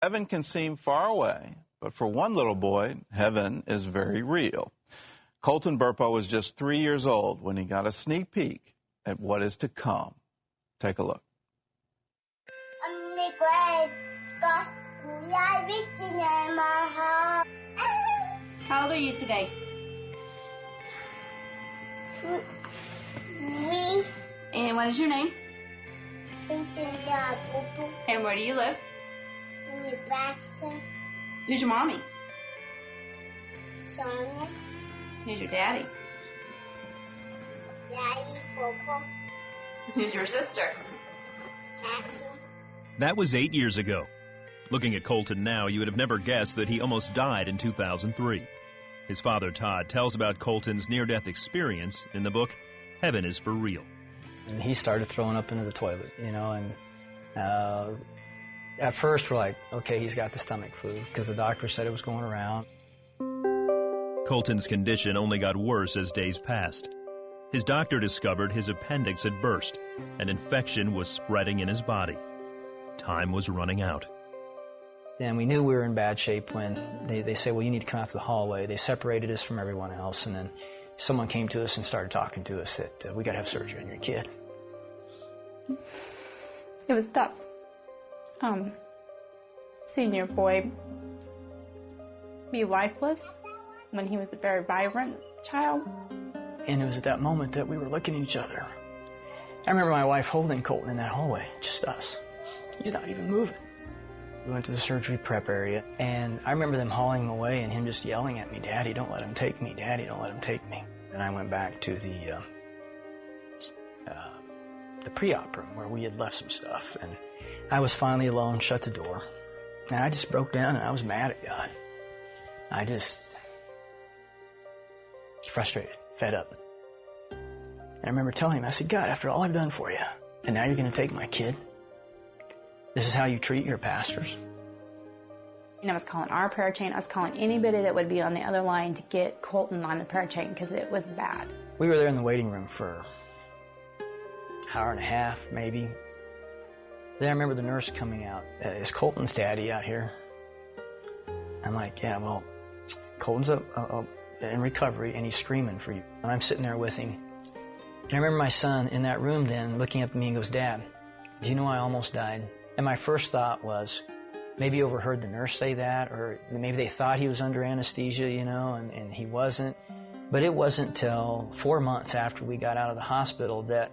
Heaven can seem far away, but for one little boy, heaven is very real. Colton Burpo was just 3 years old when he got a sneak peek at what is to come. Take a look. How old are you today? 3. And what is your name? And where do you live? In Nebraska. Who's your mommy? Sonia. Who's your daddy? Daddy. Popo. Who's your sister? Cassie. That was 8 years ago. Looking at Colton now, you would have never guessed that he almost died in 2003. His father, Todd, tells about Colton's near-death experience in the book, Heaven is for Real. And he started throwing up into the toilet, and at first we're like, okay, he's got the stomach flu, because the doctor said it was going around. Colton's condition only got worse as days passed. His doctor discovered his appendix had burst. An infection was spreading in his body. Time was running out. And we knew we were in bad shape when they said, well, you need to come out to the hallway. They separated us from everyone else, and then someone came to us and started talking to us that we got to have surgery on your kid. It was tough. Seeing your boy be lifeless when he was a very vibrant child. And it was at that moment that we were looking at each other. I remember my wife holding Colton in that hallway, just us. He's not even moving. We went to the surgery prep area, and I remember them hauling him away and him just yelling at me, Daddy, don't let him take me. Daddy, don't let him take me. And I went back to the pre-op room where we had left some stuff, and I was finally alone, shut the door, and I just broke down and I was mad at God. I just frustrated, fed up. And I remember telling him, I said, God, after all I've done for you, and now you're going to take my kid? This is how you treat your pastors? And I was calling our prayer chain. I was calling anybody that would be on the other line to get Colton on the prayer chain because it was bad. We were there in the waiting room for an hour and a half, maybe. Then I remember the nurse coming out. Is Colton's daddy out here? I'm like, yeah, well, Colton's in recovery and he's screaming for you. And I'm sitting there with him. And I remember my son in that room then looking up at me and goes, Dad, do you know I almost died? And my first thought was, maybe overheard the nurse say that, or maybe they thought he was under anesthesia, and he wasn't. But it wasn't till 4 months after we got out of the hospital that